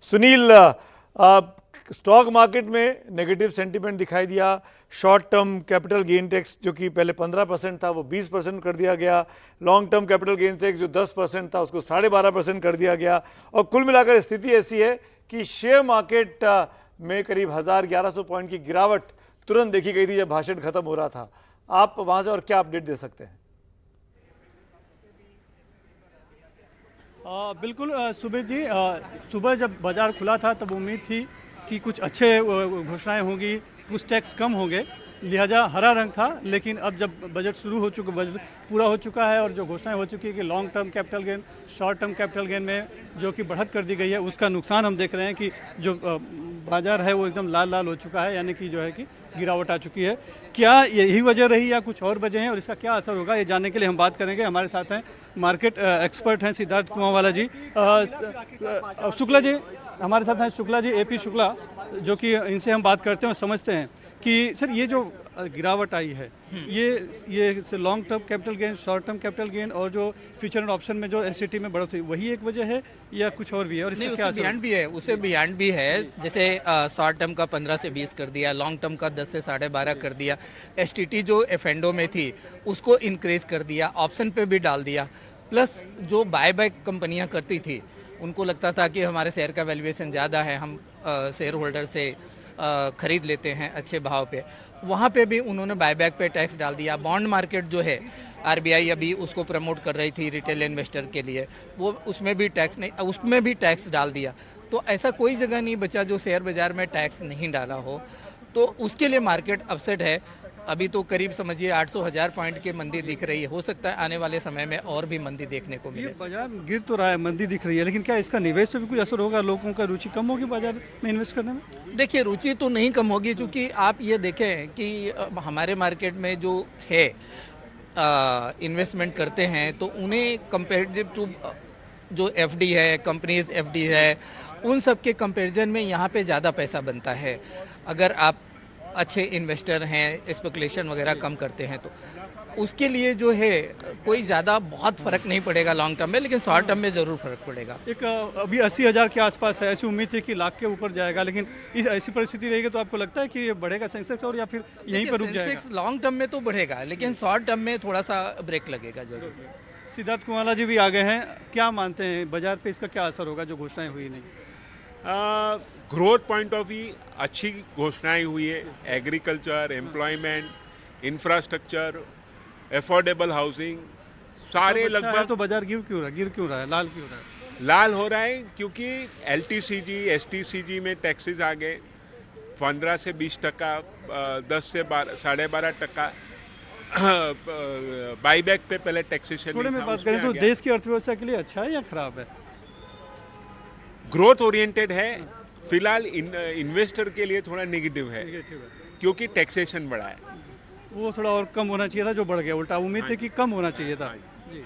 Sunil, stock market में negative sentiment दिखाई दिया। Short term capital gain tax जो कि पहले 15% था वो 20% कर दिया गया। Long term capital gain tax जो 10% था उसको 12.5% कर दिया गया। और कुल मिलाकर स्थिति ऐसी है कि शेयर मार्केट में करीब 1100 पॉइंट की गिरावट तुरंत देखी गई थी जब भाषण खत्म हो रहा था। आप वहां से और क्या अपडेट दे सकते हैं? बिल्कुल सुबह जी, सुबह जब बाज़ार खुला था तब उम्मीद थी कि कुछ अच्छे घोषणाएं होंगी, कुछ टैक्स कम होंगे, लिहाजा हरा रंग था। लेकिन अब जब बजट शुरू हो चुका, बजट पूरा हो चुका है और जो घोषणाएं हो चुकी है कि long term capital gain, short term capital gain में जो कि बढ़त कर दी गई है, उसका नुकसान हम देख रहे हैं कि जो बाज़ार है वो एकदम लाल लाल हो चुका है, यानी कि जो है कि गिरावट आ चुकी है। क्या यही वजह रही या कुछ और वजह हैं और इसका क्या असर होगा, ये जानने के लिए हम बात करेंगे। हमारे साथ हैं मार्केट एक्सपर्ट हैं सिद्धार्थ कुमारवाला जी। शुक्ला जी हमारे साथ हैं, शुक्ला जी, AP शुक्ला, जो कि इनसे हम बात करते हैं और समझते हैं कि सर ये जो गिरावट आई है ये long term capital gain, short term capital gain और जो फ्यूचर एंड ऑप्शन में जो STT में बढ़ोतरी, वही एक वजह है या कुछ और भी है? और इसका क्या बियॉन्ड भी है, उससे बियॉन्ड भी है। जैसे शॉर्ट टर्म का 15 से 20 कर दिया, लॉन्ग टर्म का 10 से 12.5 कर दिया, STT जो एफेंडो में थी उसको इंक्रीज कर दिया, ऑप्शन पे भी डाल दिया। प्लस जो बायबैक कंपनियां करती थी उनको लगता था कि हमारे शेयर का वैल्यूएशन ज़्यादा है, हम शेयर होल्डर से खरीद लेते हैं अच्छे भाव पे, वहाँ पे भी उन्होंने बायबैक पे टैक्स डाल दिया। बॉन्ड मार्केट जो है RBI अभी उसको प्रमोट कर रही थी रिटेल इन्वेस्टर के लिए, वो उसमें भी टैक्स डाल दिया। तो ऐसा कोई जगह नहीं बचा जो शेयर बाजार में टैक्स नहीं डाला हो, तो उसके लिए मार्केट अपसेट है। अभी तो करीब समझिए 800,000 पॉइंट की मंदी दिख रही है, हो सकता है आने वाले समय में और भी मंदी देखने को मिले। बाजार गिर तो रहा है, मंदी दिख रही है, लेकिन क्या इसका निवेश पे भी कुछ असर होगा? लोगों का रुचि कम होगी बाजार में इन्वेस्ट करने में? देखिए, रुचि तो नहीं कम होगी, क्योंकि आप ये देखें कि हमारे मार्केट में जो है इन्वेस्टमेंट करते हैं तो उन्हें कंपेरेटिव टू जो FD है, कंपनीज FD है, उन सब के कंपैरिजन में यहाँ पे ज़्यादा पैसा बनता है। अगर आप अच्छे इन्वेस्टर हैं, स्पेकुलेशन वगैरह कम करते हैं तो उसके लिए जो है कोई ज़्यादा बहुत फ़र्क नहीं पड़ेगा लॉन्ग टर्म में, लेकिन शॉर्ट टर्म में ज़रूर फ़र्क पड़ेगा। एक अभी 80,000 के आसपास है, ऐसी उम्मीद थी कि लाख के ऊपर जाएगा, लेकिन इस ऐसी परिस्थिति रहेगी तो आपको लगता है कि ये बढ़ेगा सेंसेक्स और या फिर यहीं पर रुक जाएगा? लॉन्ग टर्म में तो बढ़ेगा, लेकिन शॉर्ट टर्म में थोड़ा सा ब्रेक लगेगा जरूर। सिद्धार्थ कुमारवाला जी भी आ गए हैं, क्या मानते हैं बाजार पे इसका क्या असर होगा जो घोषणाएं हुई नहीं? ग्रोथ पॉइंट ऑफ व्यू अच्छी घोषणाएं हुई है। Agriculture, employment, infrastructure, affordable housing, सारे लगभग। तो बाजार गिर क्यों रहा है, लाल क्यों रहा है? लाल हो रहा है क्योंकि LTCG, STCG में टैक्सेस आ गए 15 से 20%, 10 से 12.5%। बाईबैक पे पहले टैक्सेशन थोड़े में बात करें तो देश की अर्थव्यवस्था के लिए अच्छा है या खराब है? ग्रोथ ओरिएंटेड है, फिलहाल इन्वेस्टर के लिए थोड़ा नेगेटिव है क्योंकि टैक्सेशन बढ़ा है। वो थोड़ा और कम होना चाहिए था, जो बढ़ गया उल्टा। उम्मीद थी कि कम होना चाहिए था।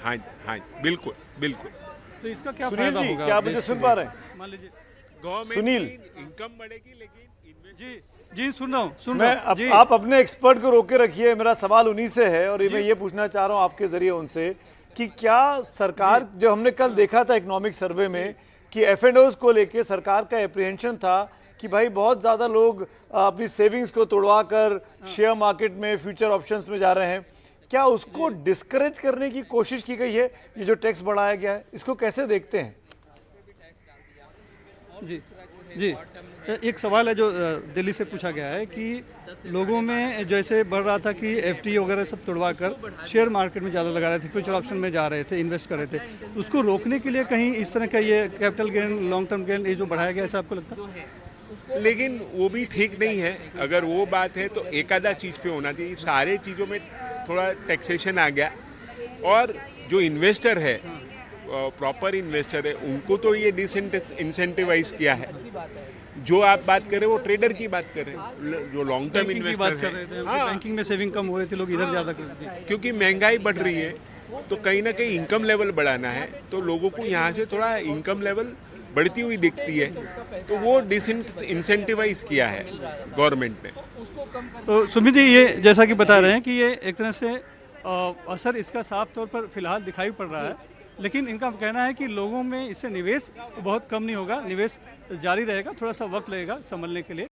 हाँ हाँ, बिल्कुल बिल्कुल। तो इसका क्या सुनील फायदा जी, होगा? क्या आप मुझे सुन पा रहे हैं? मान लीजिए गवर्नमेंट सुनील, की इनकम बढ़ेगी, लेकिन जी सुन रहा हूँ जी। आप अपने एक्सपर्ट को रोके रखिए। मेरा सवाल उन्हीं से है और मैं ये पूछना चाह रहा हूँ आपके जरिए उनसे कि क्या सरकार, जो हमने कल देखा था इकोनॉमिक सर्वे में कि F&Os को लेके सरकार का एप्रीहेंशन था कि भाई बहुत ज़्यादा लोग अपनी सेविंग्स को तोड़वा कर शेयर मार्केट में, फ्यूचर ऑप्शंस में जा रहे हैं, क्या उसको डिस्करेज करने की कोशिश की गई है? ये जो टैक्स बढ़ाया गया है, इसको कैसे देखते हैं? जी एक सवाल है जो दिल्ली से पूछा गया है कि लोगों में जैसे बढ़ रहा था कि FD वगैरह सब तोड़वा कर शेयर मार्केट में ज़्यादा लगा रहे थे, फ्यूचर ऑप्शन में जा रहे थे, इन्वेस्ट कर रहे थे, उसको रोकने के लिए कहीं इस तरह का ये capital gain, long term gain ये जो बढ़ाया गया, ऐसा आपको लगता है? लेकिन वो भी ठीक नहीं है। अगर वो बात है तो एक आधा चीज़ पे होना चाहिए। सारे चीज़ों में थोड़ा टैक्सेशन आ गया और जो इन्वेस्टर है, प्रॉपर इन्वेस्टर है, उनको तो ये इंसेंटिवाइज किया है। जो आप बात कर रहे हो वो ट्रेडर की बात कर रहे हैं, जो लॉन्ग टर्म इन्वेस्टर है। हाँ, बैंकिंग में सेविंग कम हो रही थी, लोग इधर ज़्यादा कर रहे थे। क्योंकि महंगाई बढ़ रही है तो कहीं ना कहीं इनकम लेवल बढ़ाना है, तो लोगों को यहाँ से थोड़ा इनकम लेवल बढ़ती हुई दिखती है, तो वो इंसेंटिवाइज किया है गवर्नमेंट ने। तो सुमित जी, ये जैसा कि बता रहे हैं कि ये एक तरह से असर इसका साफ तौर पर फिलहाल दिखाई पड़ रहा है, लेकिन इनका कहना है कि लोगों में इससे निवेश बहुत कम नहीं होगा, निवेश जारी रहेगा, थोड़ा सा वक्त लगेगा संभलने के लिए।